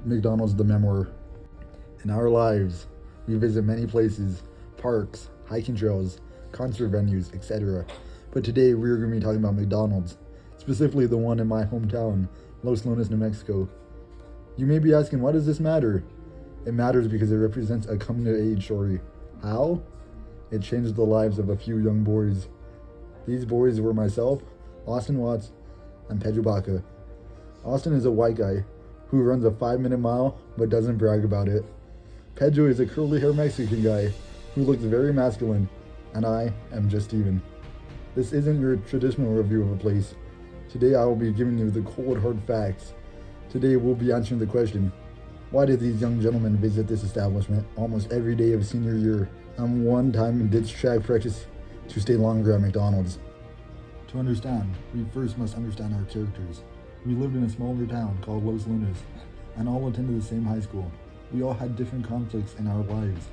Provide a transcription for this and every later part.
McDonald's the memoir. In our lives, we visit many places, parks, hiking trails, concert venues, etc. But today we're going to be talking about McDonald's, specifically the one in my hometown, Los Lunas, New Mexico. You may be asking, why does this matter? It matters because it represents a coming-of-age story. How? It changed the lives of a few young boys. These boys were myself, Austin Watts, and Pedro Baca. Austin is a white guy who runs a 5-minute mile but doesn't brag about it. Pedro is a curly-haired Mexican guy who looks very masculine, and I am just Steven. This isn't your traditional review of a place. Today I will be giving you the cold hard facts. Today we'll be answering the question, why did these young gentlemen visit this establishment almost every day of senior year and one time did track practice to stay longer at McDonald's? To understand, we first must understand our characters. We lived in a smaller town called Los Lunas and all attended the same high school. We all had different conflicts in our lives.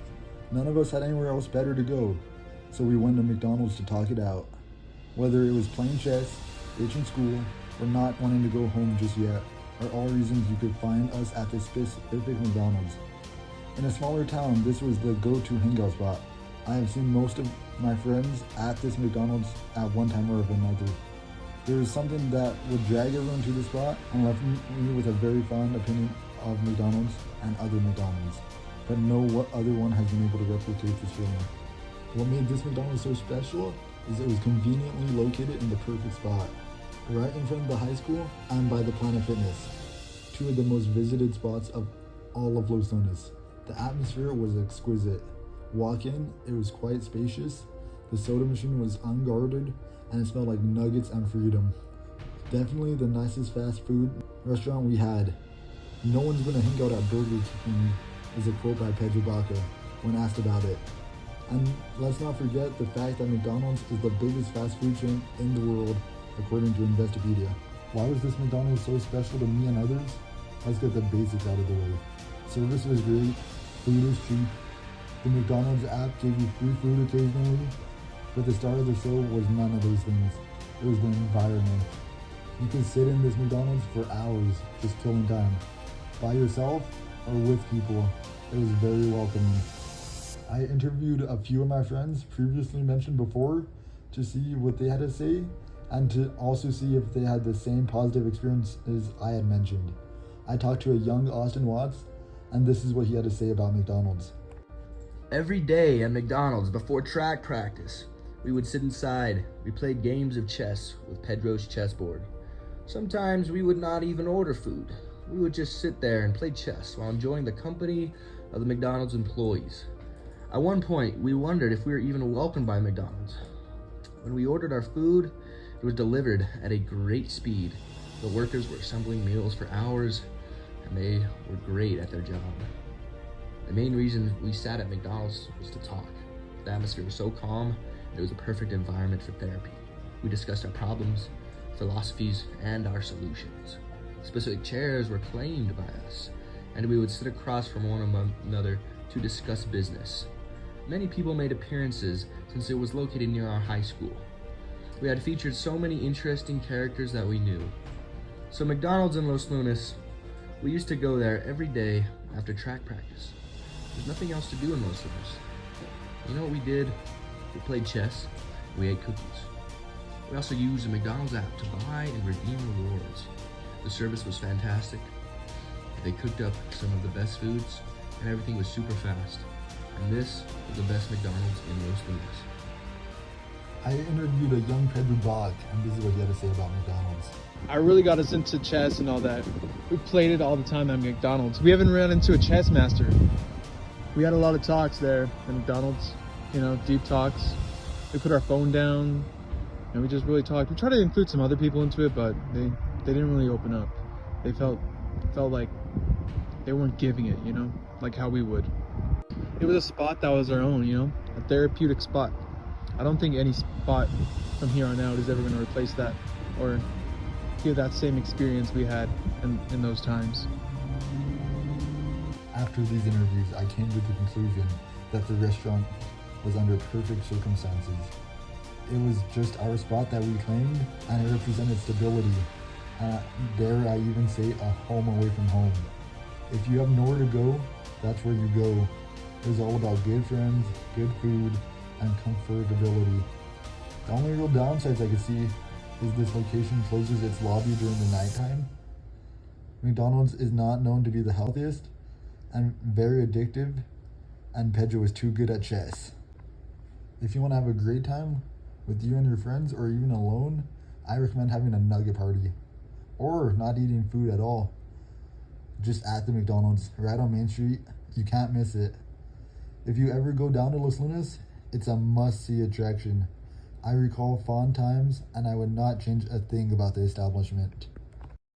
None of us had anywhere else better to go, so we went to McDonald's to talk it out. Whether it was playing chess, ditching school, or not wanting to go home just yet, are all reasons you could find us at this specific McDonald's. In a smaller town, this was the go-to hangout spot. I have seen most of my friends at this McDonald's at one time or another. There was something that would drag everyone to the spot and left me with a very fond opinion of McDonald's and other McDonald's, but no other one has been able to replicate this feeling. What made this McDonald's so special is it was conveniently located in the perfect spot, right in front of the high school and by the Planet Fitness, two of the most visited spots of all of Los Lunas. The atmosphere was exquisite. Walk in, it was quite spacious, the soda machine was unguarded, and it smelled like nuggets and freedom. Definitely the nicest fast food restaurant we had. No one's gonna hang out at Burger King, is a quote by Pedro Baca when asked about it. And let's not forget the fact that McDonald's is the biggest fast food chain in the world, according to Investopedia. Why was this McDonald's so special to me and others? Let's get the basics out of the way. Service was great, food was cheap, the McDonald's app gave you free food occasionally, but the star of the show was none of those things. It was the environment. You could sit in this McDonald's for hours, just killing time. By yourself or with people, it was very welcoming. I interviewed a few of my friends previously mentioned before to see what they had to say and to also see if they had the same positive experiences I had mentioned. I talked to a young Austin Watts, and this is what he had to say about McDonald's. Every day at McDonald's before track practice, we would sit inside. We played games of chess with Pedro's chessboard. Sometimes we would not even order food. We would just sit there and play chess while enjoying the company of the McDonald's employees. At one point, we wondered if we were even welcomed by McDonald's. When we ordered our food, it was delivered at a great speed. The workers were assembling meals for hours, and they were great at their job. The main reason we sat at McDonald's was to talk. The atmosphere was so calm, and it was a perfect environment for therapy. We discussed our problems, philosophies, and our solutions. Specific chairs were claimed by us, and we would sit across from one another to discuss business. Many people made appearances since it was located near our high school. We had featured so many interesting characters that we knew. So McDonald's in Los Lunas, we used to go there every day after track practice. There's nothing else to do in Los Lunas. You know what we did? We played chess, we ate cookies. We also used the McDonald's app to buy and redeem rewards. The service was fantastic. They cooked up some of the best foods, and everything was super fast. And this was the best McDonald's in Los Lunas. I interviewed a young Pedro Baca, and this is what he had to say about McDonald's. I really got us into chess and all that. We played it all the time at McDonald's. We haven't run into a chess master. We had a lot of talks there at McDonald's, deep talks. We put our phone down and we just really talked. We tried to include some other people into it, but they didn't really open up. They felt like they weren't giving it, like how we would. It was a spot that was our own, a therapeutic spot. I don't think any spot from here on out is ever going to replace that or give that same experience we had in those times. After these interviews, I came to the conclusion that the restaurant was under perfect circumstances. It was just our spot that we claimed, and it represented stability. Dare I even say a home away from home. If you have nowhere to go, that's where you go. It's all about good friends, good food, and comfortability. The only real downsides I can see is this location closes its lobby during the nighttime. McDonald's is not known to be the healthiest and very addictive, and Pedro is too good at chess. If you want to have a great time with you and your friends, or even alone, I recommend having a nugget party, or not eating food at all. Just at the McDonald's right on Main Street. You can't miss it. If you ever go down to Los Lunas, it's a must-see attraction. I recall fond times, and I would not change a thing about the establishment.